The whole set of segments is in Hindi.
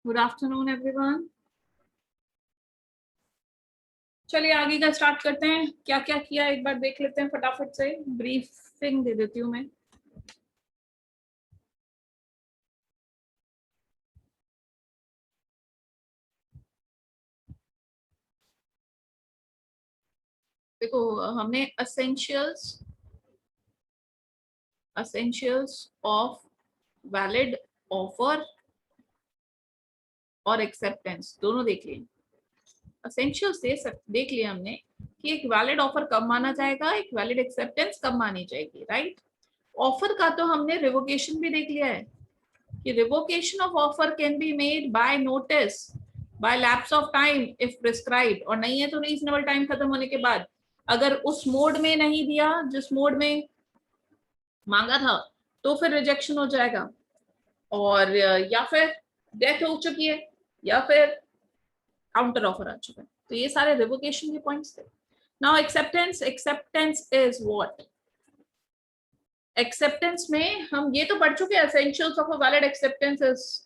Good afternoon everyone. चलिए आगे का स्टार्ट करते हैं। क्या क्या किया एक बार देख लेते हैं, फटाफट से ब्रीफिंग दे देती हूँ मैं। देखो, हमने असेंशियल्स ऑफ वैलिड ऑफर और एक्सेप्टेंस दोनों देख लिए। असेंशियल्स देख लिया हमने कि एक वैलिड ऑफर कब माना जाएगा, एक वैलिड एक्सेप्टेंस कब मानी जाएगी, राइट। ऑफर का तो हमने रिवोकेशन भी देख लिया है कि revocation of offer can be made by notice bye lapse of time if prescribed, और नहीं है तो रीजनेबल टाइम खत्म होने के बाद। अगर उस मोड में नहीं दिया जिस मोड में मांगा था तो फिर रिजेक्शन हो जाएगा, और या फिर डेथ हो चुकी है या फिर काउंटर ऑफर आ चुका है। तो ये सारे रिवोकेशन के पॉइंट्स थे। Now acceptance is what. Acceptance में हम ये तो पढ़ चुके हैं, essentials of a valid acceptance is,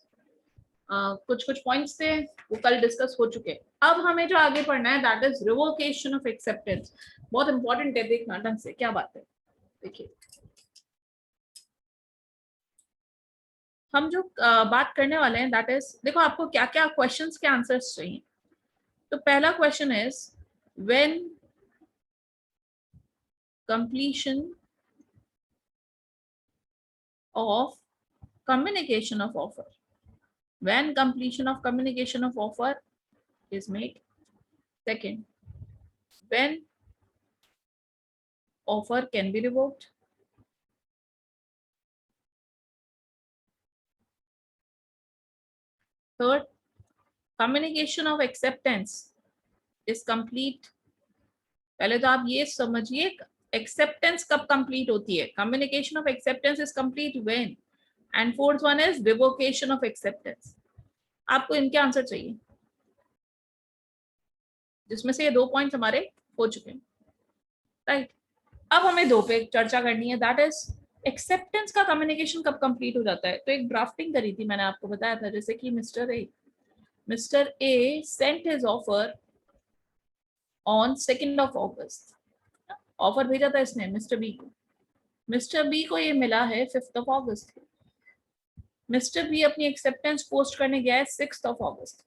कुछ कुछ पॉइंट्स थे वो कल डिस्कस हो चुके हैं। अब हमें जो आगे पढ़ना है that is revocation of acceptance. बहुत इंपॉर्टेंट है, देखना ढंग से क्या बात है। देखिए, हम जो बात करने वाले हैं दैट इज, देखो आपको क्या क्या क्वेश्चंस के आंसर्स चाहिए। तो पहला question is when completion of communication of offer, when completion of communication of offer is made. Second, when offer can be revoked. Third, communication of acceptance is complete. पहले तो आप ये समझिए acceptance कब complete होती है। communication of acceptance is complete when, and fourth one is revocation of acceptance. आपको इनके आंसर चाहिए, जिसमें से ये दो पॉइंट्स हमारे हो चुके हैं, राइट। अब हमें दो पे चर्चा करनी है, दैट इज एक्सेप्टेंस का कम्युनिकेशन कब कंप्लीट हो जाता है। तो एक ड्राफ्टिंग करी थी मैंने, आपको बताया था, जैसे कि mister A sent his offer on 2 August. Offer भेजा था इसने मिस्टर बी को, मिस्टर बी को ये मिला है 5 अगस्त को। मिस्टर बी अपनी एक्सेप्टेंस पोस्ट करने गया है 6 अगस्त।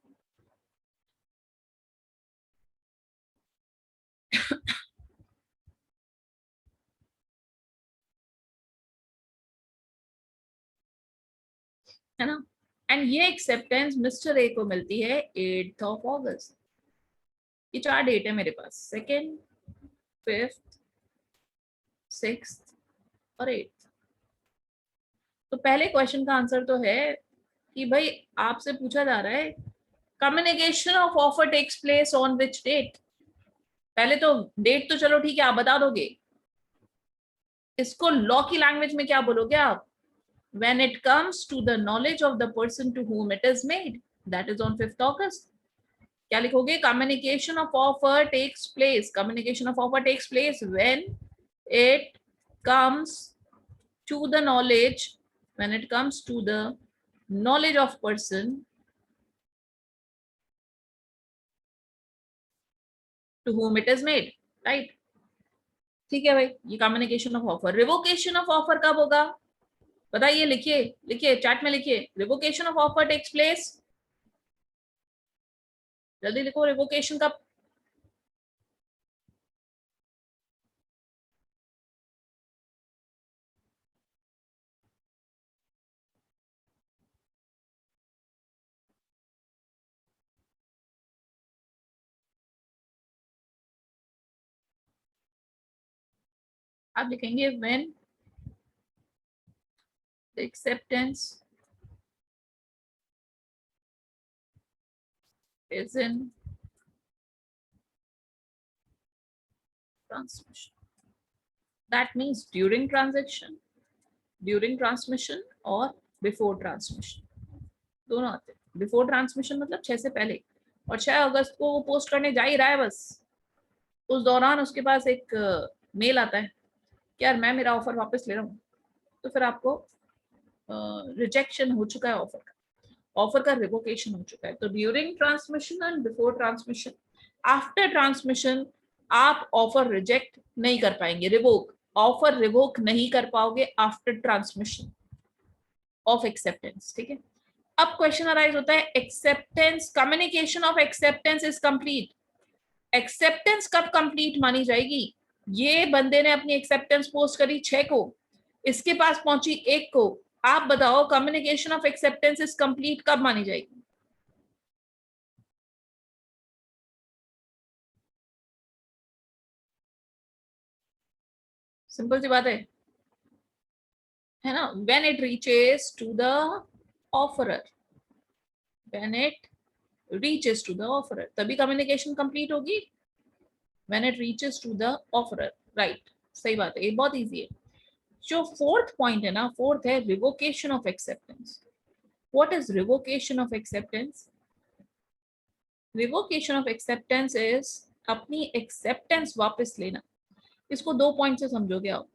है ना। एंड ये एक्सेप्टेंस मिस्टर ए को मिलती है 8 अगस्त। ये 4 डेट है मेरे पास, 2nd, 5th, 6th और 8th। तो पहले क्वेश्चन का आंसर तो है कि भाई आपसे पूछा जा रहा है communication of offer takes place on which date. पहले तो डेट तो चलो ठीक है, आप बता दोगे, इसको लॉ की लैंग्वेज में क्या बोलोगे आप? when it comes to the knowledge of the person to whom it is made, that is on 5th August. क्या लिखोगे? communication of offer takes place, communication of offer takes place when it comes to the knowledge, when it comes to the knowledge of person to whom it is made, right? ठीक है भाई, ये communication of offer. Revocation of offer कब होगा बताइए, लिखिए लिखिए चैट में लिखिए। Revocation of offer takes place, जल्दी लिखो, रिवोकेशन कब? आप लिखेंगे when the acceptance is in transmission. That means during transaction, during transmission और before transmission, दोनों आते हैं। बिफोर ट्रांसमिशन मतलब 6 से पहले, और 6 अगस्त को वो पोस्ट करने जा ही रहा है, बस उस दौरान उसके पास एक मेल आता है कि यार मैं मेरा ऑफर वापस ले रहा हूँ, तो फिर आपको रिजेक्शन हो चुका है ऑफर का। ऑफर का रिवोकेशन हो चुका है। तो during transmission and before transmission, after transmission आप ऑफर रिजेक्ट नहीं कर पाएंगे, रिवोक, ऑफर रिवोक नहीं कर पाओगे आफ्टर ट्रांसमिशन ऑफ एक्सेप्टेंस। ठीक है, अब क्वेश्चन अराइज होता है, acceptance, communication of acceptance is complete. Acceptance कब कंप्लीट मानी जाएगी? ये बंदे ने अपनी एक्सेप्टेंस पोस्ट करी 6 को, इसके पास पहुंची 1 को, आप बताओ communication of acceptance is complete कब मानी जाएगी? सिंपल सी बात है ना, when it reaches to the offeror, when it reaches to the offeror, तभी कम्युनिकेशन कंप्लीट होगी, when it reaches to the offeror. Right, सही बात है, ये बहुत इजी है। जो फोर्थ पॉइंट है ना, फोर्थ है revocation of acceptance. What is revocation of acceptance? Revocation of acceptance is अपनी एक्सेप्टेंस वापस लेना। इसको 2 पॉइंट से समझोगे आप।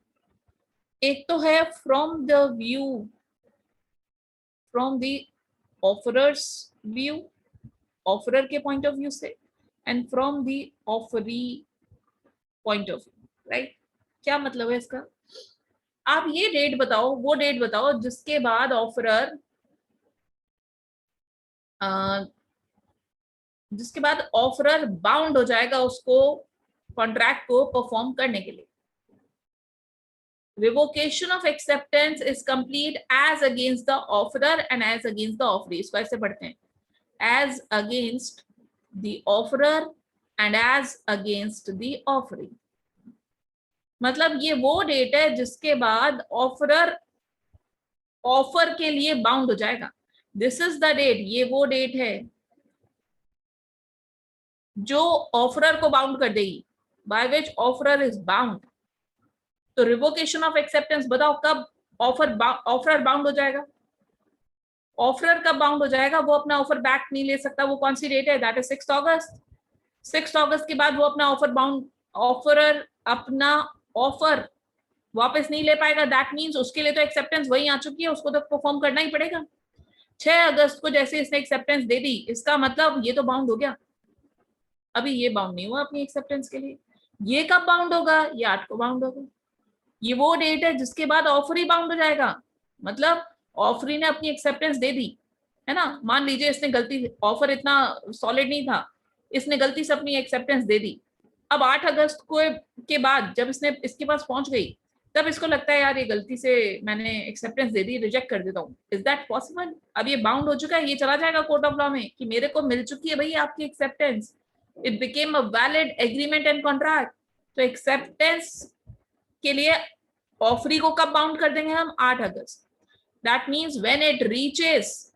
एक तो है from the view, from the offeror's view, offeror के पॉइंट ऑफ व्यू से, and from the offeree point of view. Right, क्या मतलब है इसका? आप ये डेट बताओ, वो डेट बताओ जिसके बाद ऑफरर, जिसके बाद ऑफरर बाउंड हो जाएगा उसको, कॉन्ट्रैक्ट को परफॉर्म करने के लिए। Revocation of acceptance is complete as against the offeror and as against the offeree. इसको ऐसे पढ़ते हैं, as against the offeror and as against the offeree. मतलब ये वो डेट है जिसके बाद ऑफरर ऑफर के लिए बाउंड हो जाएगा। दिस इज द डेट, ये वो डेट है जो ऑफरर को बाउंड कर देगी, by which offeror is bound. तो रिवोकेशन ऑफ एक्सेप्टेंस बताओ कब ऑफरर बाउंड हो जाएगा? ऑफरर कब बाउंड हो जाएगा? वो अपना ऑफर बैक नहीं ले सकता। वो कौन सी डेट है? दैट इज 6 अगस्त। 6 अगस्त के बाद वो अपना ऑफर बाउंड, ऑफरर अपना ऑफर वापस नहीं ले पाएगा। दैट मींस उसके लिए तो एक्सेप्टेंस वही आ चुकी है, उसको तो परफॉर्म करना ही पड़ेगा। 6 अगस्त को जैसे इसने एक्सेप्टेंस दे दी, इसका मतलब ये तो बाउंड हो गया। अभी ये बाउंड नहीं हुआ अपनी एक्सेप्टेंस के लिए। ये कब बाउंड होगा? ये 8 को बाउंड होगा। ये वो डेट है जिसके बाद ऑफर ही बाउंड हो जाएगा। मतलब ऑफरी ने अपनी एक्सेप्टेंस दे दी, है ना, मान लीजिए इसने गलती, ऑफर इतना सॉलिड नहीं था, इसने गलती से अपनी एक्सेप्टेंस दे दी। अब 8 अगस्त को के बाद जब इसने इसके पास पहुंच गई, तब इसको लगता है यार ये गलती से मैंने एक्सेप्टेंस दे दी, रिजेक्ट कर देता हूँ। Is that possible? अब ये बाउंड हो चुका है, ये चला जाएगा कोर्ट ऑफ लॉ में कि मेरे को मिल चुकी है भाई आपकी acceptance, it became a valid agreement and contract. तो एक्सेप्टेंस के लिए ऑफरी को कब बाउंड कर देंगे हम? 8 अगस्त। That means when it reaches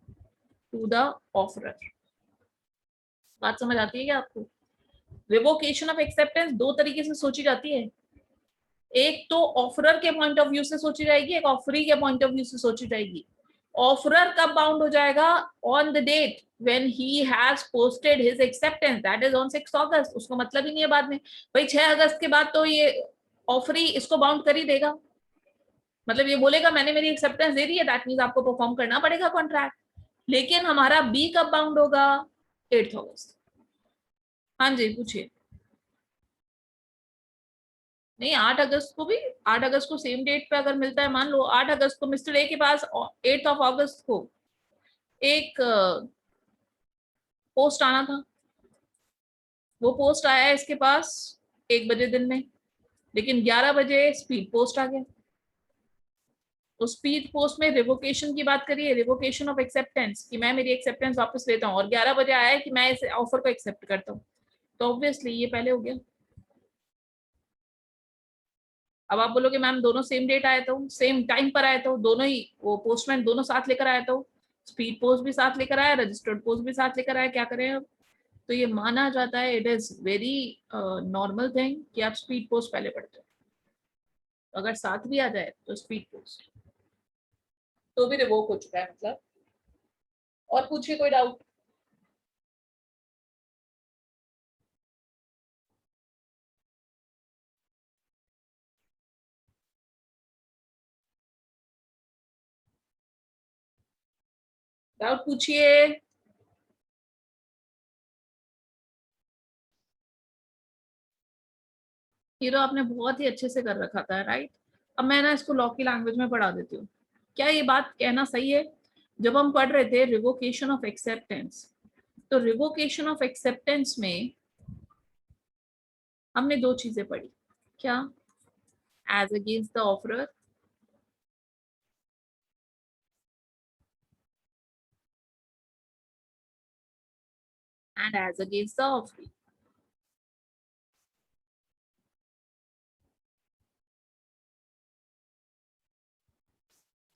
to the offeror. बात समझ आती है क्या आपको? रिवोकेशन ऑफ एक्सेप्टेंस दो तरीके से सोची जाती है, एक तो ऑफरर के पॉइंट ऑफ व्यू से सोची जाएगी, एक ऑफरी के पॉइंट ऑफ व्यू से सोची जाएगी। ऑफरर कब बाउंड हो जाएगा? On the date when he has posted his acceptance, that is on 6 August. उसको मतलब ही नहीं है बाद में, भाई 6 अगस्त के बाद तो ये ऑफरी इसको बाउंड कर ही देगा। मतलब ये बोलेगा मैंने मेरी एक्सेप्टेंस दे दी है, दैट मींस आपको परफॉर्म करना पड़ेगा कॉन्ट्रैक्ट। लेकिन हमारा बी कब बाउंड होगा? 8 अगस्त। हाँ जी, पूछिए। नहीं, 8 अगस्त को भी, 8 अगस्त को सेम डेट पे अगर मिलता है, मान लो 8 अगस्त को मिस्टर ए के पास 8 ऑफ अगस्त को एक पोस्ट आना था, वो पोस्ट आया है इसके पास 1 बजे दिन में, लेकिन 11 बजे स्पीड पोस्ट आ गया। तो स्पीड पोस्ट में रिवोकेशन की बात करिए, रिवोकेशन ऑफ एक्सेप्टेंस, कि मैं मेरी एक्सेप्टेंस वापस लेता हूँ, और 11 बजे आया है कि मैं इस ऑफर को एक्सेप्ट करता हूँ। तो ऑब्वियसली ये पहले हो गया। अब आप बोलोगे मैम दोनों सेम डेट आया था, सेम टाइम पर आया था, दोनों ही वो पोस्टमैन दोनों साथ लेकर आया था, स्पीड पोस्ट भी साथ लेकर आया, रजिस्टर्ड पोस्ट भी साथ लेकर आया, क्या करें अब? तो ये माना जाता है, it is very normal thing कि आप स्पीड पोस्ट पहले पढ़ते हो। अगर साथ भी आ जाए तो स्पीड पोस्ट तो भी रिवोक हो चुका है मतलब। और पूछिए कोई डाउट। डाउट पूछिए। ये तो आपने बहुत ही अच्छे से कर रखा था, राइट। अब मैं ना इसको लॉ की लैंग्वेज में पढ़ा देती हूँ। क्या ये बात कहना सही है? जब हम पढ़ रहे थे रिवोकेशन ऑफ एक्सेप्टेंस, तो रिवोकेशन ऑफ एक्सेप्टेंस में हमने दो चीजें पढ़ी। क्या? As against the offeror and as against the offeree.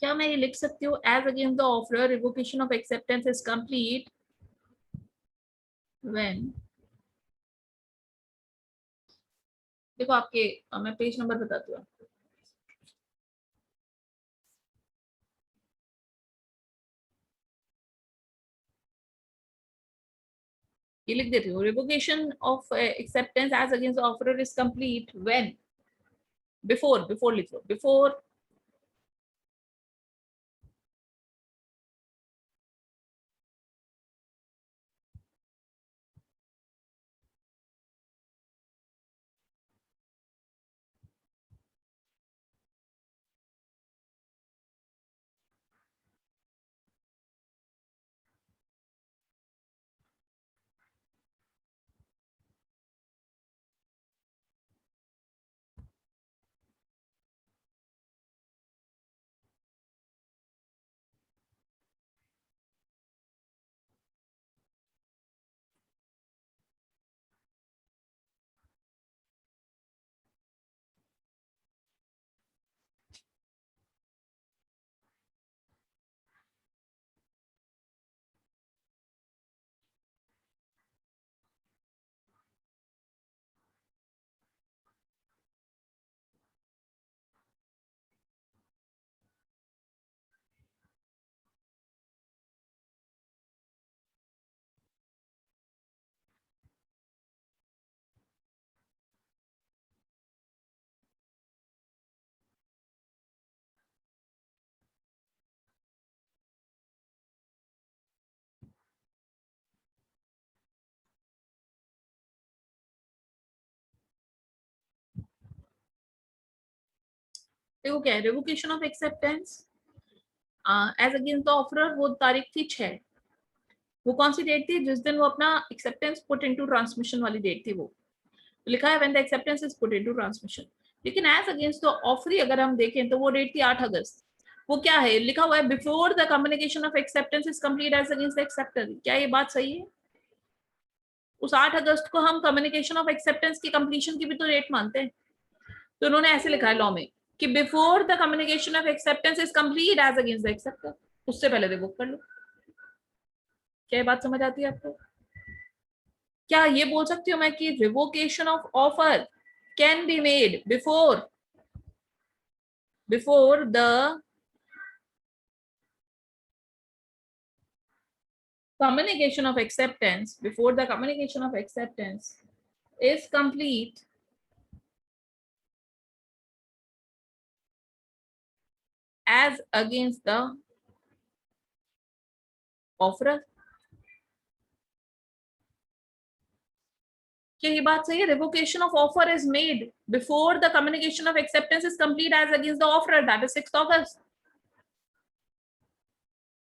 क्या मैं ये लिख सकती हूँ as against the offeror revocation of acceptance is complete when, देखो आपके, मैं पेज नंबर बताती हूँ। ये लिख देती हूँ, revocation of acceptance as against the offeror is complete when, before लिख लो, बिफोर देखो क्या है revocation of acceptance as against the offeror, वो तारीख थी 6। वो कौन सी डेट थी? जिस दिन वो अपना एक्सेप्टेंस पुट इनटू ट्रांसमिशन वाली डेट थी। वो लिखा है when the acceptance is put into transmission. लेकिन एज अगेंस्ट द ऑफरी अगर हम देखें तो वो डेट थी 8 अगस्त। वो क्या है लिखा हुआ है? Before the communication of acceptance is complete as against the acceptor. क्या ये बात सही है? उस 8 अगस्त को हम कम्युनिकेशन ऑफ एक्सेप्टेंस की कंप्लीशन की भी तो डेट मानते हैं। तो उन्होंने ऐसे लिखा है लॉ में कि before the communication of acceptance is complete as against the acceptor, उससे पहले रिवोक कर लो। क्या ये बात समझ आती है आपको? क्या ये बोल सकती हूँ मैं कि revocation of offer can be made before the communication of acceptance, before the communication of acceptance is complete as against the offerer? क्या ये बात सही है? revocation of offer is made before the communication of acceptance is complete as against the offerer, that is 6th August.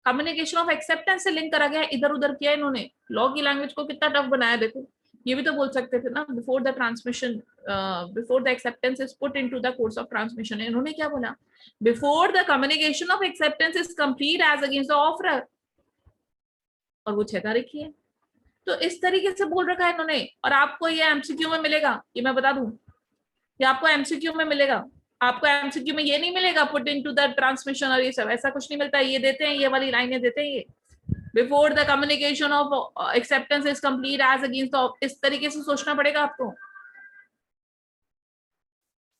Communication of acceptance से लिंक करा गया, इधर उधर किया इन्होंने। लॉ की लैंग्वेज को कितना टफ बनाया देखो। ये भी तो बोल सकते थे ना before the transmission, before the acceptance is put into the course of transmission. इन्होंने क्या बोला? Before the communication of acceptance is complete as against the offeror, और वो 6 तारीख की है। तो इस तरीके से बोल रखा है इन्होंने। और आपको ये एमसीक्यू में मिलेगा, ये मैं बता दूं, ये आपको एमसीक्यू में मिलेगा। आपको एमसीक्यू में ये नहीं मिलेगा पुट इनटू द ट्रांसमिशन और ये सब, ऐसा कुछ नहीं मिलता है। ये देते हैं, ये वाली लाइनें देते हैं, ये before the communication of acceptance is complete as against the, इस तरीके से सोचना पड़ेगा आपको।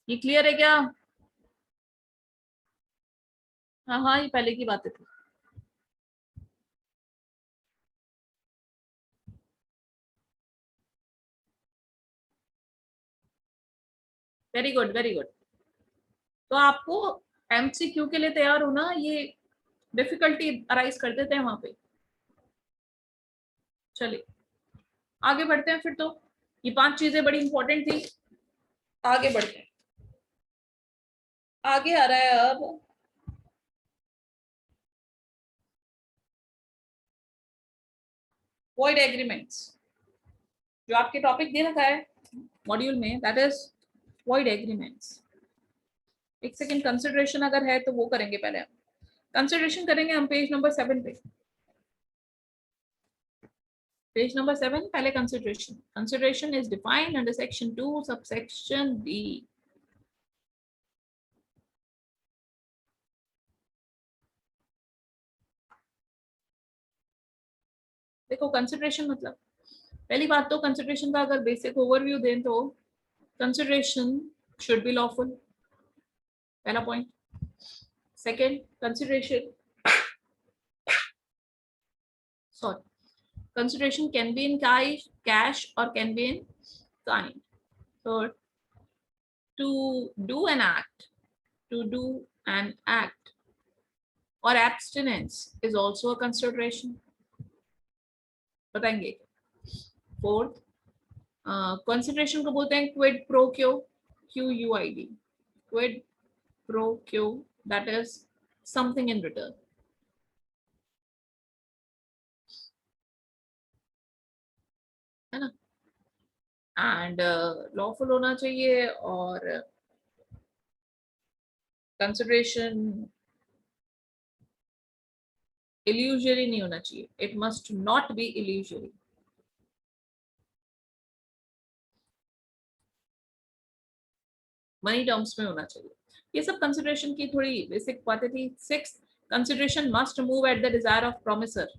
ये क्लियर है क्या? हाँ हाँ, ये पहले की बातें थी। Very good very good. तो आपको एमसीक्यू के लिए तैयार होना, ये डिफिकल्टी अराइज कर देते हैं वहां पे। चलिए आगे बढ़ते हैं फिर। तो ये 5 चीजें बड़ी इंपॉर्टेंट थी, आगे बढ़ते हैं। आगे आ रहा है अब वॉइड एग्रीमेंट्स, जो आपके टॉपिक दे रखा है मॉड्यूल में, दैट इज वॉइड एग्रीमेंट्स। एक सेकेंड, कंसिडरेशन अगर है तो वो करेंगे पहले। हम कंसिडरेशन करेंगे हम पेज नंबर 7 पे। पेज नंबर 7 पहले consideration. Consideration is defined under section 2 subsection B. देखो कंसिडरेशन मतलब, पहली बात तो कंसिडरेशन का अगर बेसिक ओवरव्यू दें तो कंसिडरेशन शुड बी लॉफुल, पहला point. Second, consideration sorry, consideration can be in cash or can be in kind. Third, to do an act or abstinence is also a consideration, बताएंगे। Fourth, consideration को बोलते हैं quid pro quo, QUID, quid pro quo, that is something in return। है ना, एंड लॉफुल होना चाहिए, और कंसिडरेशन इल्यूजरी नहीं होना चाहिए, it must not be illusory. Money terms में होना चाहिए। ये सब कंसिडरेशन की थोड़ी बेसिक बातें थी। 6, consideration must move at the desire of promisor,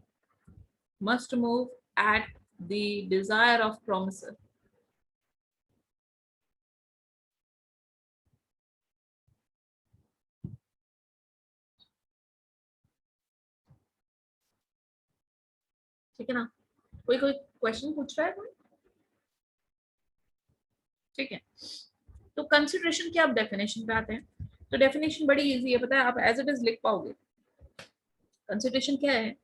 must move at the desire of promisor. ठीक है ना, कोई कोई क्वेश्चन पूछ रहा है कोई? ठीक है, तो कंसिडरेशन की आप डेफिनेशन पे आते हैं। तो डेफिनेशन बड़ी इजी है, पता है, आप एज इट इज लिख पाओगे। कंसिडरेशन क्या है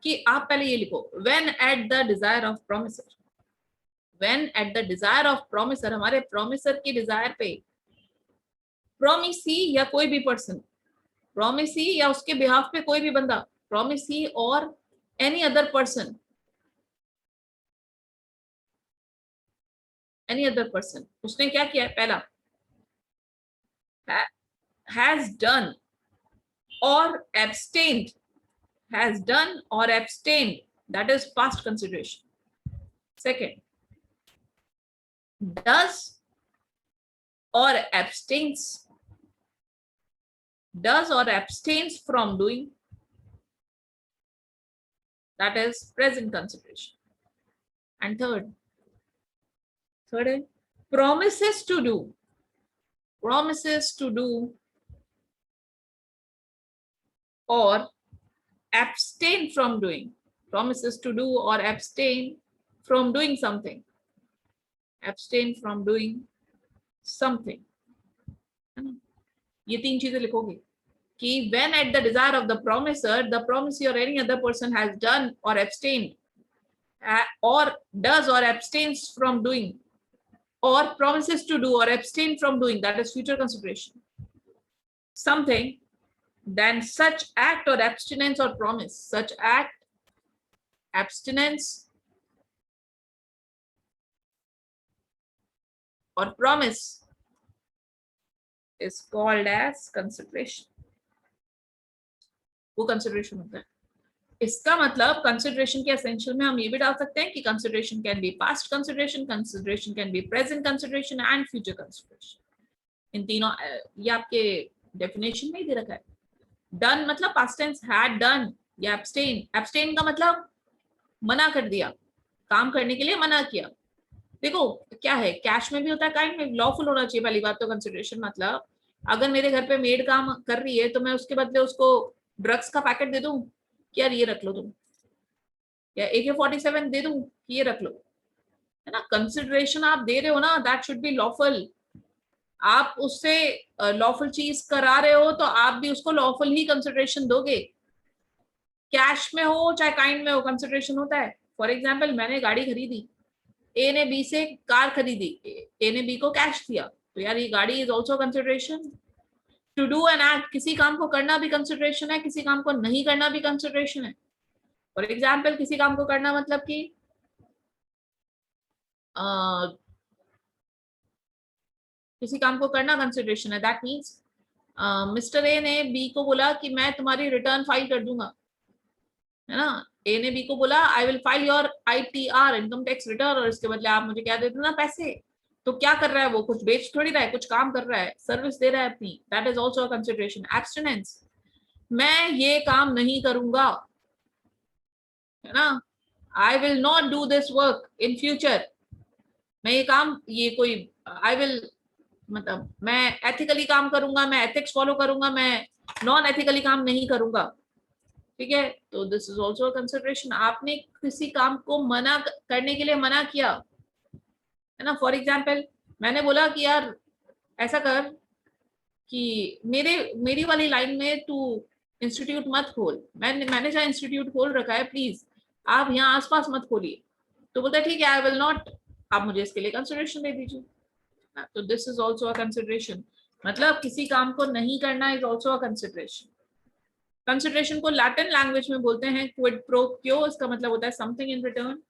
कि आप पहले ये लिखो, when eight the desire of promisor. When eight the desire of promisor, हमारे प्रोमिसर की डिजायर पे, प्रोमिसी या कोई भी पर्सन, प्रोमिसी या उसके बिहाफ पे कोई भी बंदा, प्रोमिसी और any other person, any other person, उसने क्या किया है, पहला हैज डन और abstained, has done or abstained, that is past consideration. Second, does or abstains, does or abstains from doing, that is present consideration. And third is promises to do, promises to do or abstain from doing, promises to do or abstain from doing something, abstain from doing something। ये 3 चीजें लिखोगे कि when at the desire of the promiser, the promisee or any other person has done or abstained or does or abstains from doing or promises to do or abstain from doing, that is future consideration, something, then such act or abstinence or promise, such act, abstinence or promise is called as consideration। वो कंसिडरेशन होता है। इसका मतलब कंसिडरेशन के एसेंशियल में हम ये भी डाल सकते हैं कि consideration can be past consideration, consideration can be present consideration and future consideration. इन तीनों, ये आपके डेफिनेशन में ही दे रखा है। डन मतलब पास्ट टेंस, हैड डन, या एब्सटेन, एब्सटेन का मतलब मना कर दिया, काम करने के लिए मना किया। देखो क्या है, कैश में भी होता है, काइंड में, लॉफुल होना चाहिए पहली बात तो कंसिडरेशन। मतलब अगर मेरे घर पे मेड काम कर रही है तो मैं उसके बदले उसको ड्रग्स का पैकेट दे दूं कि यार ये रख लो तुम, या AK-47 दे दूं कि ये रख लो, है ना। कंसिडरेशन आप दे रहे हो ना, दैट शुड बी लॉफुल। आप उससे लॉफुल चीज करा रहे हो तो आप भी उसको लॉफुल ही कंसिडरेशन दोगे। कैश में हो चाहे काइंड में हो, कंसिडरेशन होता है। फॉर एग्जाम्पल, मैंने गाड़ी खरीदी, ए ने बी से कार खरीदी, ए ने बी को कैश दिया, तो यार ये गाड़ी is also consideration. To do an act, किसी काम को करना भी कंसिडरेशन है, किसी काम को नहीं करना भी कंसिडरेशन है। फॉर एग्जाम्पल, किसी काम को करना मतलब कि किसी काम को करना कंसिडरेशन है। दैट मीन्स मिस्टर ए ने बी को बोला कि मैं तुम्हारी रिटर्न फाइल कर दूंगा, है ना। ए ने बी को बोला I will file your ITR, income tax return, और इसके बदले आप मुझे क्या दे देना, पैसे। तो क्या कर रहा है वो, कुछ बेच थोड़ी रहा है, कुछ काम कर रहा है, सर्विस दे रहा है अपनी। That is also consideration. Abstinence, मैं ये काम नहीं करूंगा, है ना। I will not do this work in future, मैं ये काम, ये कोई, आई विल, मतलब मैं एथिकली काम करूंगा, मैं एथिक्स फॉलो करूंगा, मैं नॉन एथिकली काम नहीं करूंगा, ठीक है। तो दिस इज ऑल्सो कंसिडरेशन। आपने किसी काम को मना करने के लिए मना किया, है ना। फॉर एग्जाम्पल, मैंने बोला कि यार ऐसा कर कि मेरी वाली लाइन में तू इंस्टीट्यूट मत खोल, मैंने जहाँ इंस्टीट्यूट खोल रखा है प्लीज आप यहाँ आसपास मत खोलिए। तो बोलता है ठीक है, आई विल नॉट, आप मुझे इसके लिए कंसिडरेशन दे दीजिए। तो this is also a consideration. मतलब किसी काम को नहीं करना is also a consideration. Consideration को लैटिन लैंग्वेज में बोलते हैं क्विड प्रो क्यो, इसका मतलब होता है something in return.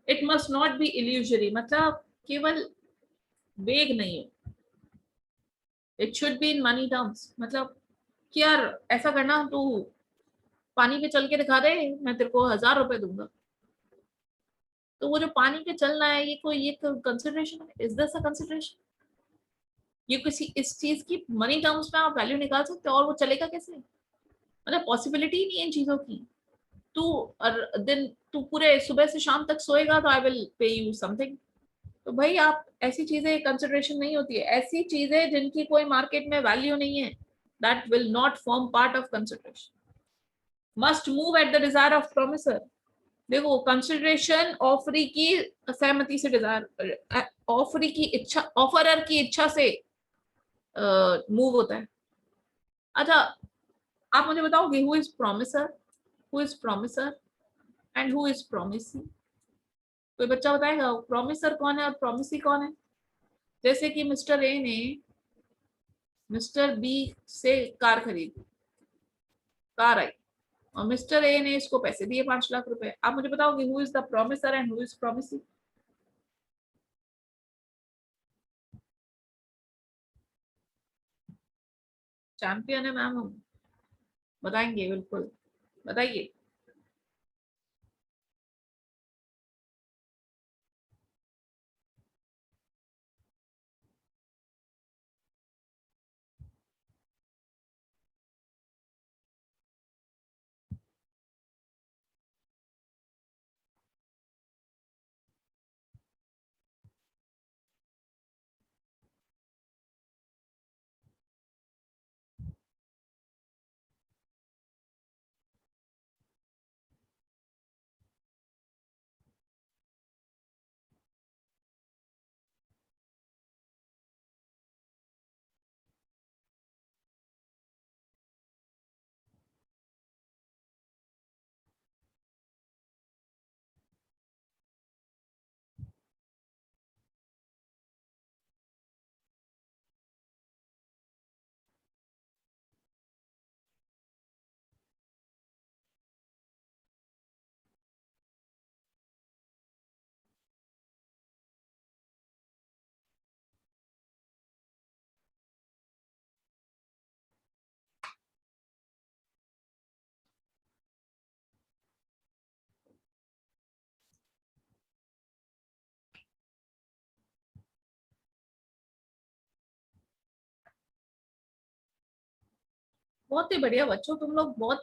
It must not be illusory, मतलब केवल वेग नहीं है, it should be in money terms. मतलब कि यार ऐसा करना, तू पानी पे चल के दिखा दे, मैं तेरे को 1000 रुपए दूंगा। तो वो जो पानी पे चलना है, ये कोई, ये कंसिडरेशन है, इज दिस अ कंसिडरेशन? ये किसी इस चीज की मनी टर्म्स में आप वैल्यू निकाल सकते हो, और वो चलेगा कैसे? मतलब पॉसिबिलिटी ही नहीं है इन चीजों की। तू दिन तू पूरे सुबह से शाम तक सोएगा तो I will pay you something. तो भाई आप, ऐसी चीजें कंसिडरेशन नहीं होती है, ऐसी चीजें जिनकी कोई मार्केट में वैल्यू नहीं है, that will not form part of consideration. Must move at the desire of promisor. देखो, कंसिडरेशन ऑफरी की सहमति से, डिजायर ऑफरी की इच्छा, ऑफरर की इच्छा से मूव होता है। अच्छा, आप मुझे बताओगे who is promisor, who is promisor and who is promisee? कोई बच्चा बताएगा प्रोमिसर कौन है और प्रोमिसी कौन है? जैसे कि मिस्टर ए ने मिस्टर बी से कार खरीदी, कार आई, और मिस्टर ए ने इसको पैसे दिए 5 लाख रुपए। आप मुझे बताओगे who is the promisor and who is promisee? Champion है मैम हम, बताएंगे बिल्कुल, बताइए। बहुत ही बढ़िया बच्चों, तुम लोग बहुत,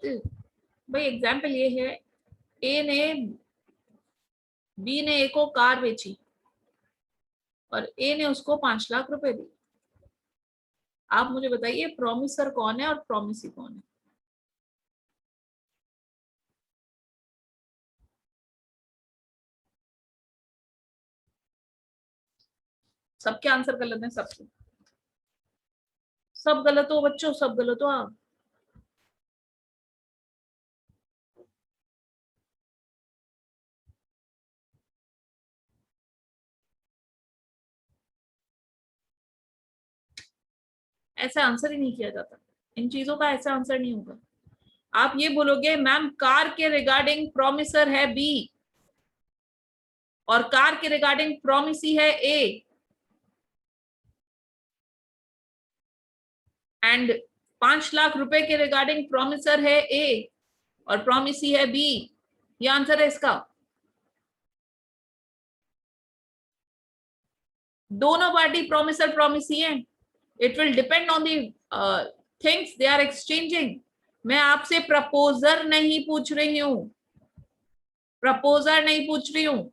भाई एग्जाम्पल ये है, ए ने बी ने ए को कार बेची और ए ने उसको 5 लाख रुपए दी। आप मुझे बताइए प्रोमिसर कौन है और प्रोमिसी कौन है? सबके आंसर गलत है, सबके, सब गलत हो बच्चों, सब गलत हो आप। ऐसा आंसर ही नहीं किया जाता, इन चीजों का ऐसा आंसर नहीं होगा। आप ये बोलोगे मैम कार के रिगार्डिंग प्रोमिसर है बी और कार के रिगार्डिंग प्रोमिसी है ए एंड 5 लाख रुपए के रिगार्डिंग प्रोमिसर है ए और प्रोमिसी है बी, ये आंसर है इसका। दोनों पार्टी प्रोमिसर प्रोमिसी है, it will depend on the things they are exchanging. मैं आपसे प्रपोजर नहीं पूछ रही हूं, प्रपोजर नहीं पूछ रही हूं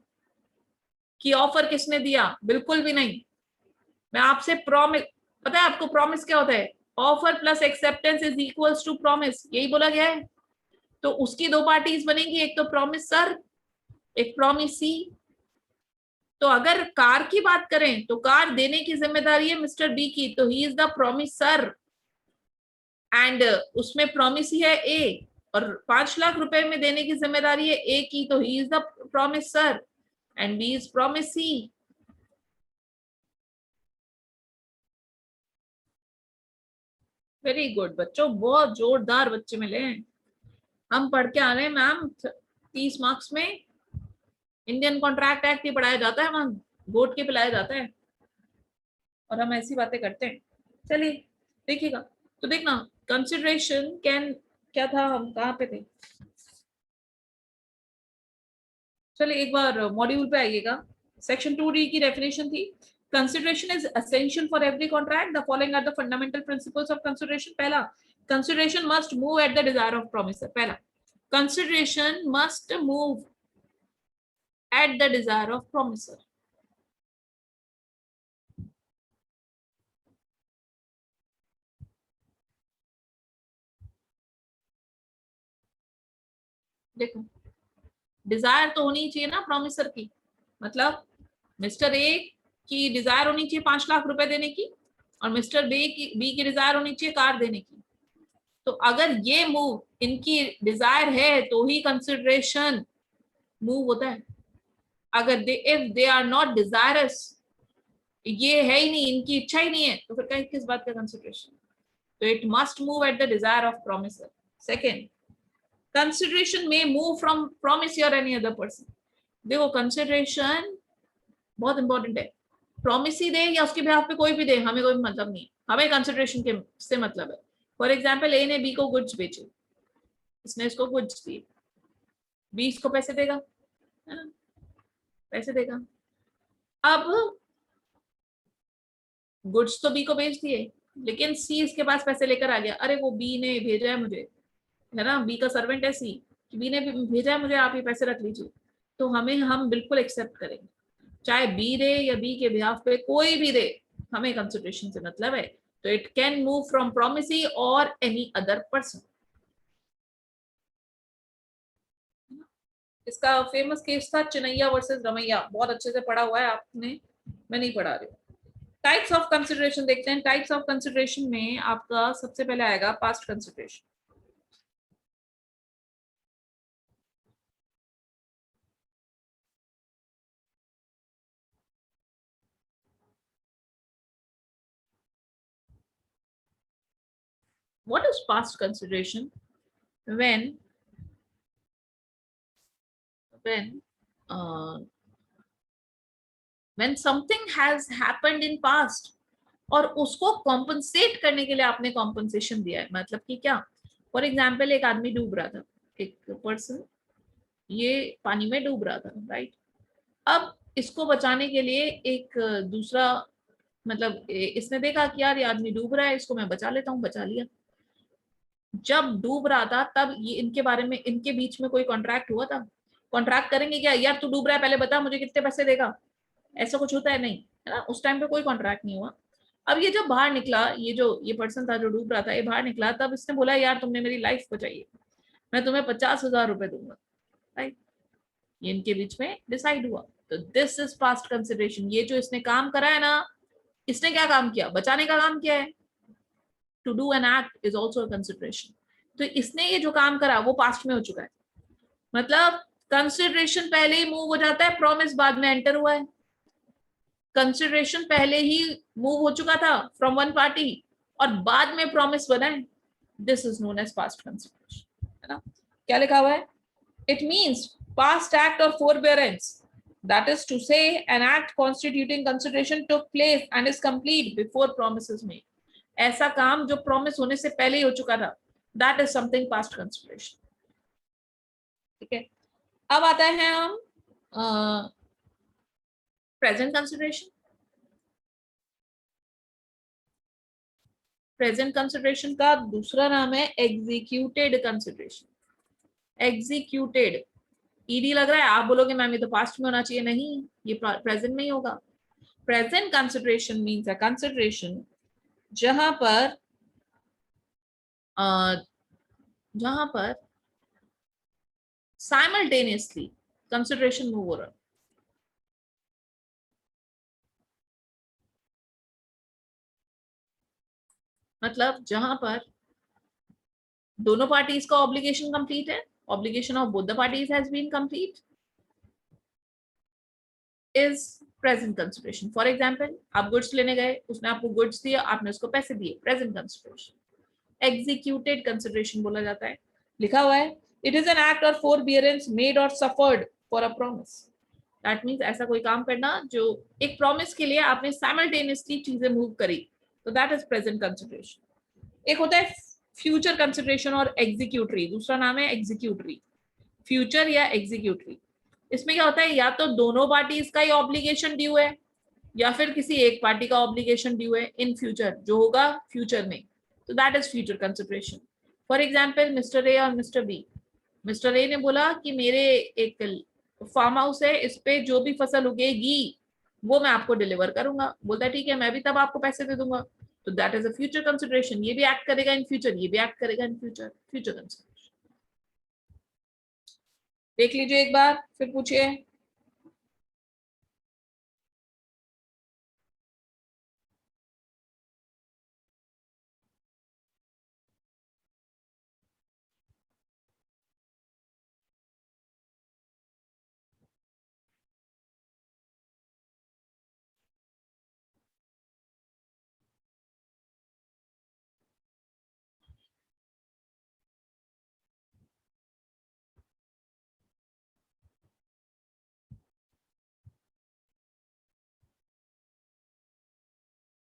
कि ऑफर किसने दिया, बिल्कुल भी नहीं। मैं आपसे प्रॉमिस, पता है आपको प्रॉमिस क्या होता है? Offer plus acceptance is equals to promise, यही बोला गया है। तो उसकी दो पार्टीज बनेंगी, एक तो प्रॉमिसर एक प्रॉमिसी। तो अगर कार की बात करें तो कार देने की जिम्मेदारी है मिस्टर बी की, तो he is the promiser and उसमें प्रॉमिसी है ए और 5 लाख रुपए में देने की जिम्मेदारी है ए की, तो he is the promiser and B is promisee. Very good बच्चों, बहुत जोरदार बच्चे मिले हैं। हम पढ़ के आ रहे हैं मैम 30 मार्क्स में इंडियन कॉन्ट्रैक्ट एक्ट ही पढ़ाया जाता है, वहां गोट के पिलाया जाता है और हम ऐसी बातें करते हैं। चलिए देखिएगा, तो देखना कंसिडरेशन कैन क्या था, हम कहाँ पे थे? चलिए एक बार मॉड्यूल पे आइएगा। सेक्शन 2D की डेफिनेशन थी, consideration is essential for every contract, the following are the fundamental principles of consideration. पहला, consideration must move at the desire of promiser. पहला, consideration must move at the desire of promiser। देखो डिजायर तो होनी चाहिए ना प्रोमिसर की, मतलब मिस्टर ए की डिजायर होनी चाहिए 5 लाख रुपए देने की और मिस्टर बी की डिजायर होनी चाहिए कार देने की। तो अगर ये मूव इनकी डिजायर है तो ही कंसिडरेशन मूव होता है। अगर if they are not desirous, ये है ही नहीं, इनकी इच्छा ही नहीं है, तो फिर किस बात का कंसिडरेशन? तो it must move at the desire of promisor. Second, consideration में मूव फ्रॉम प्रोमिस और एनी अदर पर्सन। देखो कंसिडरेशन बहुत इंपॉर्टेंट है, प्रॉमिस ही दे या उसके बिहाफ पे कोई भी दे, हमें कोई मतलब नहीं है, हमें कंसिडरेशन के से मतलब है। फॉर एग्जाम्पल ए ने बी को गुड्स बेचे, इसने इसको गुड्स दिए, बी इसको पैसे देगा, है ना, पैसे देगा। अब गुड्स तो बी को बेच दिए, लेकिन सी इसके पास पैसे लेकर आ गया, अरे वो बी ने भेजा है मुझे, है ना, बी का सर्वेंट है सी, बी ने भेजा है मुझे, आप ये पैसे रख लीजिए। तो हम बिल्कुल एक्सेप्ट करेंगे, चाहे बी दे या बी के बिहाफ पे कोई भी दे, हमें कंसिडरेशन से मतलब है। तो it can move from promisee और एनी अदर पर्सन। इसका फेमस केस था चिनैया वर्सेस रमैया, बहुत अच्छे से पढ़ा हुआ है आपने, मैं नहीं पढ़ा रही हूँ। टाइप्स ऑफ कंसिडरेशन देखते हैं। टाइप्स ऑफ कंसिडरेशन में आपका सबसे पहले आएगा past consideration. What is past consideration? When uh, when something has happened in past और उसको कॉम्पनसेट करने के लिए आपने कॉम्पनसेशन दिया है, मतलब कि क्या? फॉर एग्जाम्पल एक आदमी डूब रहा था, एक पर्सन ये पानी में डूब रहा था, राइट। अब इसको बचाने के लिए एक दूसरा, मतलब इसने देखा कि यार ये आदमी डूब रहा है, इसको मैं बचा लेता हूँ, बचा लिया। जब डूब रहा था तब ये इनके बारे में, इनके बीच में कोई कॉन्ट्रैक्ट हुआ था? कॉन्ट्रैक्ट करेंगे क्या, यार तू डूब रहा है पहले बता मुझे कितने पैसे देगा, ऐसा कुछ होता है? नहीं, है ना, उस टाइम पे कोई कॉन्ट्रैक्ट नहीं हुआ। अब ये जब बाहर निकला, ये पर्सन था जो डूब रहा था, ये बाहर निकला, तब इसने बोला यार तुमने मेरी लाइफ बचाई है, मैं तुम्हें 50,000 रुपए दूंगा, राइट। ये इनके बीच में डिसाइड हुआ, तो दिस इज पास्ट कंसिडरेशन। ये जो इसने काम करा है ना, इसने क्या काम किया? बचाने का काम किया है। To do an act is also consideration. तो इसने ये जो काम करा वो पास्ट में हो चुका है, मतलब कंसिडरेशन पहले ही मूव हो जाता है, प्रॉमिस बाद में एंटर हुआ है। कंसिडरेशन पहले ही मूव हो चुका था फ्रॉम वन पार्टी और बाद में प्रॉमिस बना है, this is known as past consideration, है ना। क्या लिखा हुआ है? इट मीन्स पास्ट एक्ट और forbearance, that is to say an act constituting consideration took place and is complete before promise is made. ऐसा काम जो प्रॉमिस होने से पहले ही हो चुका था, that is something past consideration. ठीक है, अब आता है हम प्रेजेंट कंसिडरेशन। प्रेजेंट कंसिडरेशन का दूसरा नाम है एग्जीक्यूटेड कंसिडरेशन। एग्जीक्यूटेड, ईडी लग रहा है, आप बोलोगे मैम ये तो पास्ट में होना चाहिए, नहीं, ये प्रेजेंट में ही होगा। Present consideration means a consideration जहां पर साइमल्टेनियसली कंसिडरेशन मूव हो रहा है। मतलब जहां पर दोनों पार्टीज का ऑब्लिगेशन कंप्लीट है, obligation of both the parties has been complete, is present consideration. For example, आप गुड्स लेने गए, उसने आपको गुड्स दिया, आपने उसको पैसे दिए, प्रेजेंट कंसिडरेशन। एग्जीक्यूटेड कंसिडरेशन बोला जाता है, लिखा हुआ है इट इज एन एक्ट और फोरबियरेंस मेड और suffered for a promise. That means ऐसा कोई काम करना जो एक प्रॉमिस के लिए आपने साइमल्टेनियसली चीजें मूव करी, तो दैट इज प्रेजेंट कंसिडरेशन। एक होता है फ्यूचर कंसिडरेशन और एग्जीक्यूटरी, दूसरा नाम है एग्जीक्यूटरी, फ्यूचर या एग्जीक्यूटरी। इसमें क्या होता है, या तो दोनों पार्टीज का ही ऑब्लिगेशन ड्यू है, या फिर किसी एक पार्टी का ऑब्लिगेशन ड्यू है इन फ्यूचर, जो होगा फ्यूचर में, तो that is future consideration. For example, mister A और मिस्टर बी, मिस्टर ए ने बोला कि मेरे एक फार्म हाउस है, इस पे जो भी फसल उगेगी वो मैं आपको डिलीवर करूंगा। बोलता है ठीक है, मैं भी तब आपको पैसे दे दूंगा, तो that is a future consideration. ये भी एक्ट करेगा इन फ्यूचर, ये भी एक्ट करेगा इन फ्यूचर, फ्यूचर कंसिडरेशन। देख लीजिए एक बार, फिर पूछिए।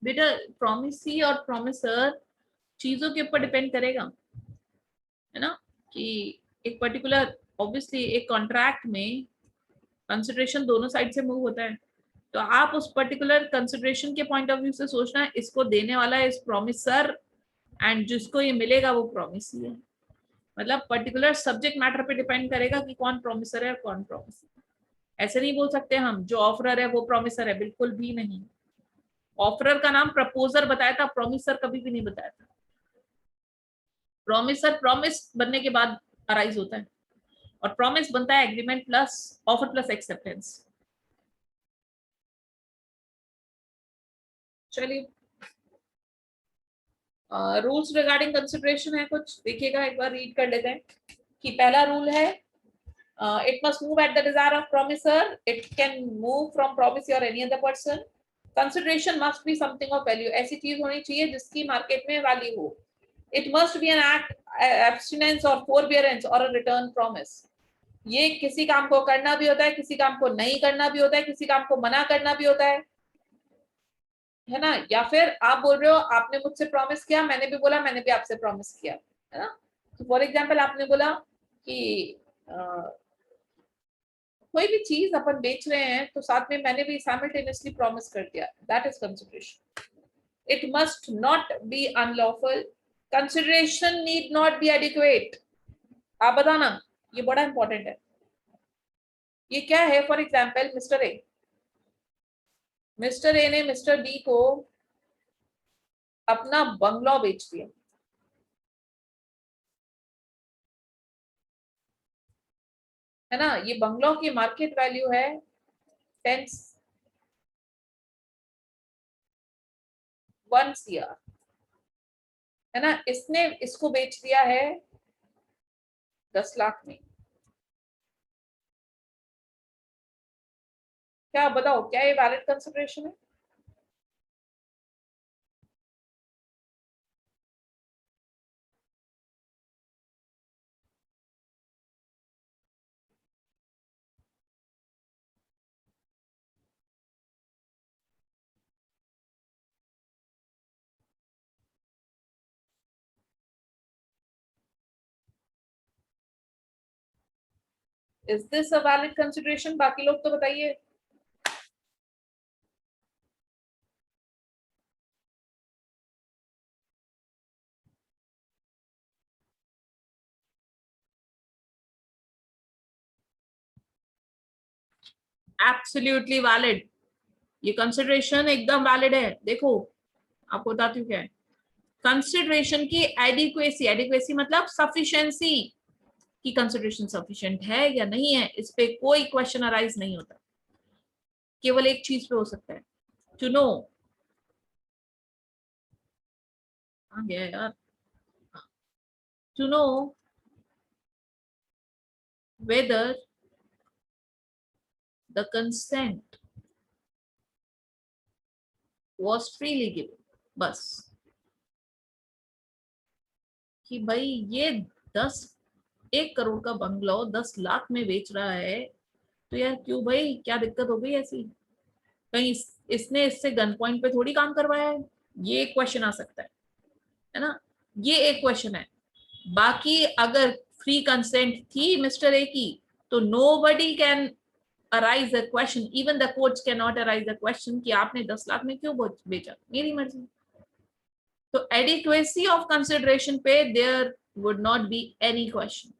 बेटा प्रॉमिसी और प्रॉमिसर चीजों के ऊपर डिपेंड करेगा, है ना, कि एक पर्टिकुलर, ऑब्वियसली एक कॉन्ट्रैक्ट में कंसिडरेशन दोनों साइड से मूव होता है, तो आप उस पर्टिकुलर कंसिडरेशन के पॉइंट ऑफ व्यू से सोचना है इसको देने वाला है इस प्रॉमिसर, एंड जिसको ये मिलेगा वो प्रॉमिसी है। मतलब पर्टिकुलर सब्जेक्ट मैटर पे डिपेंड करेगा कि कौन प्रॉमिसर है और कौन प्रॉमिसर। ऐसे नहीं बोल सकते हम जो ऑफरर है वो प्रॉमिसर है, बिल्कुल भी नहीं। ऑफरर का नाम प्रपोजर बताया था, प्रॉमिसर कभी भी नहीं बताया था। प्रॉमिसर प्रॉमिस बनने के बाद अराइज होता है, और प्रॉमिस बनता है agreement plus offer plus acceptance. चलिए, रूल्स रिगार्डिंग कंसिडरेशन है कुछ, देखिएगा एक बार, रीड कर लेते हैं। कि पहला रूल है, it must move at the desire of promisor, it can move from promisee or any other person, consideration must be something of value, ऐसी चीज होनी चाहिए जिसकी मार्केट में वैल्यू हो, it must be an act, abstinence or forbearance or a return promise। ये किसी काम को करना भी होता है, किसी काम को नहीं करना भी होता है, किसी काम को मना करना भी होता है ना। या फिर आप बोल रहे हो आपने मुझसे प्रॉमिस किया, मैंने भी बोला मैंने भी आपसे प्रॉमिस किया, है ना। तो फॉर एग्जाम्पल आपने बोला कि कोई भी चीज अपन बेच रहे हैं तो साथ में मैंने भी साइमल्टेनियसली प्रॉमिस कर दिया, that is consideration. It must not be unlawful, consideration need not be adequate. आप बताना, ये बड़ा इंपॉर्टेंट है। ये क्या है? फॉर एग्जाम्पल, मिस्टर ए ने मिस्टर बी को अपना बंगला बेच दिया, है ना। ये बंगलों की मार्केट वैल्यू है 1 CR, है ना। इसने इसको बेच दिया है 10 लाख में। क्या बताओ, क्या ये वैलिड कंसिडरेशन है? Is this a valid consideration? बाकी लोग तो बताइए। एब्सोल्युटली वैलिड, ये कंसिडरेशन एकदम वैलिड है। देखो आपको बताती हूँ क्या है कंसिडरेशन की एडिक्वेसी। एडिक्वेसी मतलब सफिशिएंसी, कि कंसिडरेशन सफिशिएंट है या नहीं है, इस पे कोई क्वेश्चन अराइज नहीं होता। केवल एक चीज पे हो सकता है, टू नो, आ गया यार, to know whether the consent was freely given। बस, कि भाई ये 1 करोड़ का बंगलो 10 लाख में बेच रहा है, तो यार क्यों भाई, क्या दिक्कत हो गई ऐसी? कहीं इसने इससे गन पॉइंट पे थोड़ी काम करवाया है? ये एक क्वेश्चन आ सकता है ना, ये एक क्वेश्चन है। बाकी अगर फ्री कंसेंट थी मिस्टर ए की, तो nobody can arise the question, even the courts can not arise the question कि आपने 10 लाख में क्यों बेचा, मेरी मर्जी। तो एडिक्वेसी ऑफ कंसिडरेशन पे there would not be any question.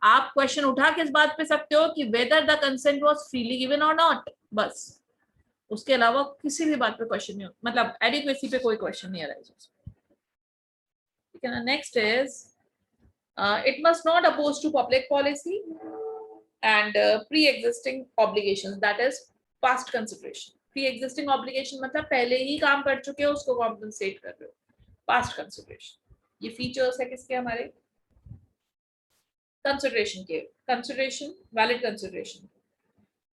आप क्वेश्चन उठा किस बात पे सकते हो कि whether the consent was freely given और नॉट, बस। उसके अलावा किसी भी बात पे क्वेश्चन नहीं, मतलब एडिक्वेसी पे कोई क्वेश्चन नहीं अराइज। ठीक है ना। Next is it must not oppose to public policy and pre existing obligations, that is past consideration. Pre existing obligation मतलब पहले ही काम कर चुके हो, उसको कॉम्पनसेट कर रहे हो। पास्ट कंसिडरेशन, ये फीचर्स है किसके, हमारे कंसिडरेशन के। Consideration, valid consideration.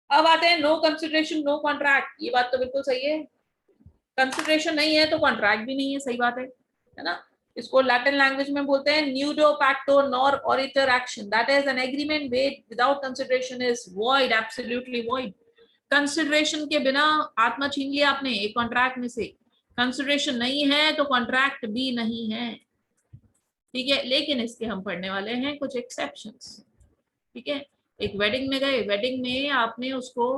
अब आते हैं नो कंसिडरेशन नो कॉन्ट्रैक्ट। ये बात तो बिल्कुल सही है, कंसिडरेशन नहीं है तो कॉन्ट्रैक्ट भी नहीं है, सही बात है ना। इसको लैटिन लैंग्वेज में बोलते हैं न्यूडो पैक्टो नॉर ऑरिटर एक्शन, that is an agreement made without consideration is void, absolutely void. Consideration के बिना आत्मा छीन लिया आपने एक कॉन्ट्रैक्ट में से, कंसिडरेशन नहीं है तो कॉन्ट्रैक्ट भी नहीं है। ठीक है, लेकिन इसके हम पढ़ने वाले हैं कुछ एक्सेप्शंस। ठीक है, एक वेडिंग में गए, वेडिंग में आपने उसको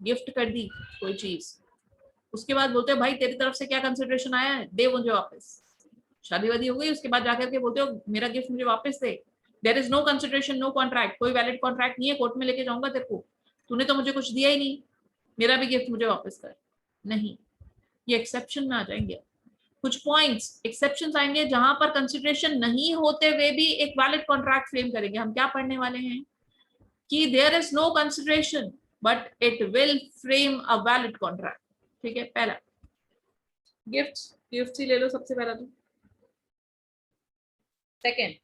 गिफ्ट कर दी कोई चीज, उसके बाद बोलते हो भाई तेरी तरफ से क्या कंसिडरेशन आया है, दे मुझे वापस। शादी वादी हो गई, उसके बाद जाकर के बोलते हो मेरा गिफ्ट मुझे वापस दे। There is no consideration no contract, कोई वैलिड कॉन्ट्रैक्ट नहीं है, कोर्ट में लेके जाऊंगा तेरे को, तूने तो मुझे कुछ दिया ही नहीं, मेरा भी गिफ्ट मुझे वापस कर। नहीं, ये एक्सेप्शन में आ जाएंगे। कुछ पॉइंट्स एक्सेप्शंस आएंगे जहां पर कंसिडरेशन नहीं होते हुए भी एक वैलिड कॉन्ट्रैक्ट फ्रेम करेंगे। हम क्या पढ़ने वाले हैं कि there is no consideration but it will frame a valid contract. ठीक है, पहला गिफ्ट, गिफ्ट ही ले लो सबसे पहला तो। Second,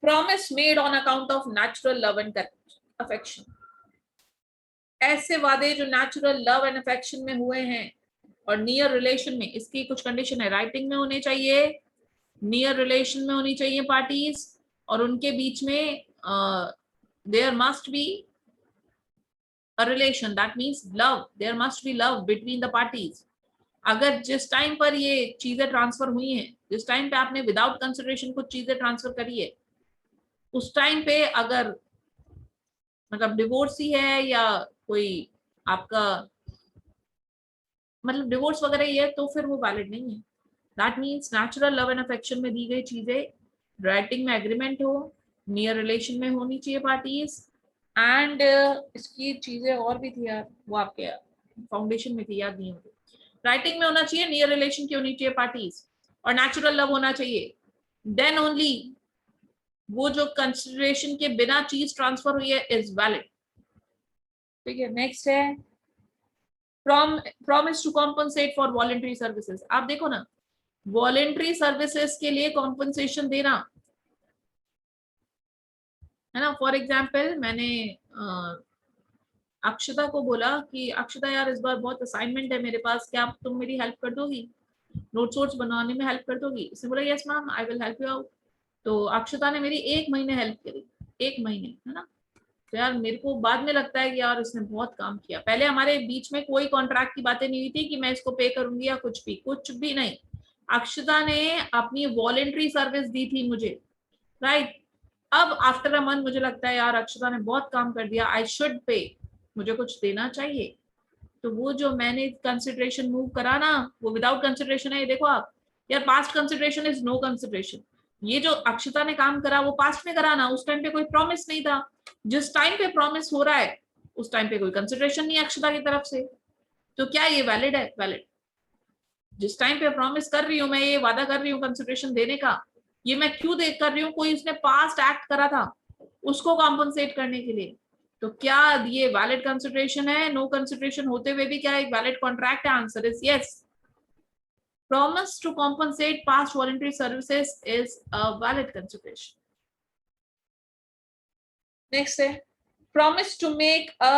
promise made on account of natural love and affection. ऐसे वादे जो नेचुरल लव एंड अफेक्शन में हुए हैं और नियर रिलेशन में, इसकी कुछ कंडीशन है, राइटिंग में होने चाहिए, नियर रिलेशन में होनी चाहिए पार्टीज, और उनके बीच में there must be a relation, that means love, there must be love between the parties. अगर जिस टाइम पर ये चीजें ट्रांसफर हुई हैं, जिस टाइम पे आपने विदाउट कंसिडरेशन कुछ चीजें ट्रांसफर करी है, उस टाइम पे अगर मतलब डिवोर्स ही है या कोई आपका मतलब डिवोर्स वगैरह ही है, तो फिर वो वैलिड नहीं है। That means natural love and affection में दी गई चीजें, राइटिंग में एग्रीमेंट हो, नियर रिलेशन में होनी चाहिए पार्टीज, एंड इसकी चीजें और भी थी यार, वो आपके फाउंडेशन में थी, याद नहीं होगी। राइटिंग में होना चाहिए, नियर रिलेशन की होनी चाहिए पार्टीज, और नेचुरल लव होना चाहिए, देन ओनली वो जो कंसिडरेशन के बिना चीज ट्रांसफर हुई है इज वैलिड। ठीक है, नेक्स्ट है promise to compensate for voluntary services. आप देखो ना, वॉलंटरी सर्विसेज के लिए कॉम्पनसेशन देना है ना। फॉर एग्जाम्पल मैंने अक्षता को बोला कि अक्षता यार इस बार बहुत असाइनमेंट है मेरे पास, क्या तुम मेरी हेल्प कर दोगी, नोट्स वोट्स बनाने में हेल्प कर दोगी? इसने बोला yes ma'am I will help you out. तो अक्षता ने मेरी 1 महीने हेल्प करी, 1 महीने, है ना। तो यार मेरे को बाद में लगता है कि यार इसने बहुत काम किया। पहले हमारे बीच में कोई कॉन्ट्रैक्ट की बातें नहीं हुई थी कि मैं इसको पे करूंगी या कुछ भी नहीं। अक्षता ने अपनी वॉलेंट्री सर्विस दी थी मुझे, राइट। अब आफ्टर अ मंथ मुझे लगता है यार अक्षता ने बहुत काम कर दिया, आई शुड पे, मुझे कुछ देना चाहिए, तो वो जो मैंने कंसिडरेशन मूव करा ना, वो विदाउट कंसिडरेशन है। ये देखो आप यार, past consideration is no consideration. ये जो अक्षता ने काम करा वो पास्ट में करा ना, उस टाइम पे कोई प्रॉमिस नहीं था। जिस टाइम पे प्रॉमिस हो रहा है उस टाइम पे कोई कंसिडरेशन नहीं है अक्षता की तरफ से, तो क्या ये वैलिड है? वैलिड। जिस टाइम पे प्रॉमिस कर रही हूँ मैं, ये वादा कर रही हूँ कंसिडरेशन देने का, ये मैं क्यों दे कर रही हूँ? कोई उसने पास्ट एक्ट करा था उसको कॉम्पनसेट करने के लिए, तो क्या ये वैलिड कंसिडरेशन है? नो कंसिडरेशन होते हुए भी क्या एक वैलिड कॉन्ट्रैक्ट है? Answer is yes. Promise to compensate past voluntary services is a valid consideration. Next है promise to make a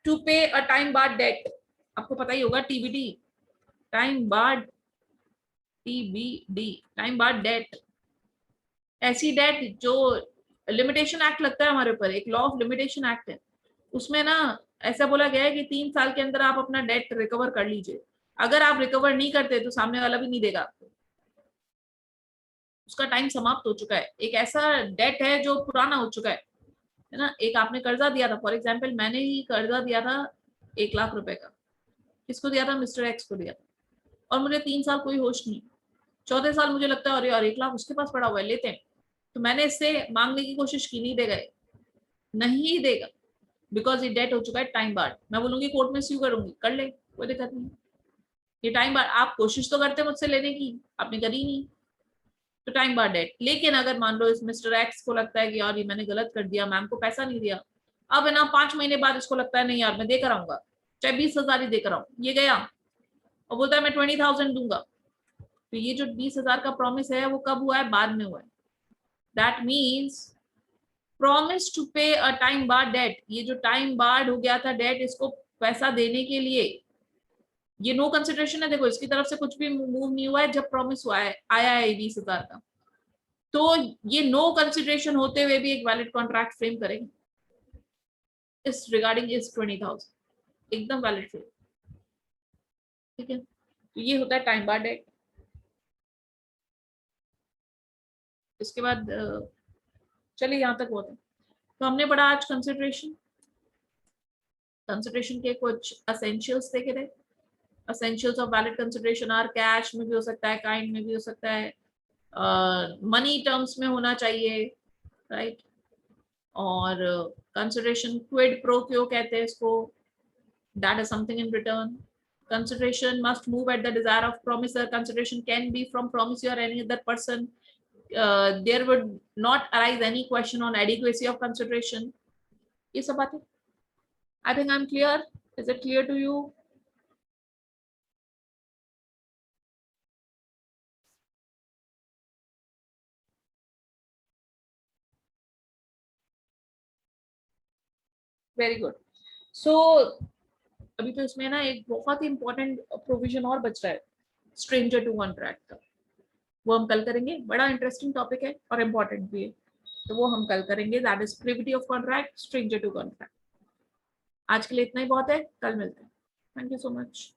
to pay a time barred debt. आपको पता ही होगा TBD, time barred, TBD, time barred debt। ऐसी डेट जो लिमिटेशन एक्ट लगता है हमारे ऊपर, एक लॉ ऑफ लिमिटेशन एक्ट है, उसमें ना ऐसा बोला गया है कि 3 साल के अंदर आप अपना डेट रिकवर कर लीजिए। अगर आप रिकवर नहीं करते तो सामने वाला भी नहीं देगा आपको, उसका टाइम समाप्त हो चुका है। एक ऐसा डेट है जो पुराना हो चुका है ना। एक आपने कर्जा दिया था, फॉर एग्जाम्पल मैंने ही कर्जा दिया था 1 लाख रुपए का, किसको दिया था? मिस्टर एक्स को दिया था, और मुझे 3 साल कोई होश नहीं। चौथे साल मुझे लगता है अरे यार 1 लाख उसके पास पड़ा हुआ है, लेते हैं। तो मैंने इससे मांगने की कोशिश की, नहीं देगा, नहीं देगा, बिकॉज ये डेट हो चुका है टाइम बार्ड। मैं बोलूंगी कोर्ट में स्यू करूंगी, कर ले, कोई दिक्कत नहीं। ये टाइम बार्ड, आप कोशिश तो करते मुझसे लेने की, आपने करी नहीं, तो टाइम बार्ड डेट। लेकिन अगर मान लो इस मिस्टर एक्स को लगता है कि यार ये मैंने गलत कर दिया, मैम को पैसा नहीं दिया, अब है ना 5 महीने बाद इसको लगता है नहीं यार मैं देकर आऊंगा, चाहे 20,000 ही देकर आऊं, ये गया और बोलता है मैं 20,000 दूंगा, तो ये जो 20,000 का प्रॉमिस है वो कब हुआ है? बाद में हुआ है। दैट मीन्स प्रॉमिस टू पे अ टाइम बार्ड डेट, ये जो टाइम बार्ड हो गया था डेट, इसको पैसा देने के लिए ये नो कंसिडरेशन है। देखो इसकी तरफ से कुछ भी मूव नहीं हुआ है, जब प्रॉमिस हुआ है आया है 20,000 का, तो ये नो कंसिडरेशन होते हुए भी एक वैलिड कॉन्ट्रैक्ट फ्रेम करेंगे इस रिगार्डिंग इस 20,000, एकदम वैलिड फ्रेम। ठीक है, तो ये होता है टाइम बार्ड डेट। इसके बाद चलिए यहाँ तक होता है। तो हमने पढ़ा आज कंसिडरेशन, कंसिडरेशन के कुछ असेंशियल्स देखे थे। Essentials of valid consideration are cash में भी हो सकता है, काइंड में भी हो सकता है, मनी टर्म्स में होना चाहिए, राइट। और कंसिडरेशन क्विड प्रो क्यो कहते हैं इसको, that is something in return. Consideration must move at the desire of promisor. Consideration can be from promisor or any other person. There would not arise any question on adequacy of consideration. ये सब बातें I think I'm clear. Is it clear to you? Very good. So अभी तो इसमें ना एक बहुत ही इंपॉर्टेंट प्रोविजन और बच रहा है, स्ट्रेंजर टू कॉन्ट्रैक्ट का, वो हम कल करेंगे। बड़ा इंटरेस्टिंग टॉपिक है और इम्पोर्टेंट भी है, तो वो हम कल करेंगे। That is privity of contract, stranger to contract. आज के लिए इतना ही बहुत है, कल मिलते हैं। Thank you so much.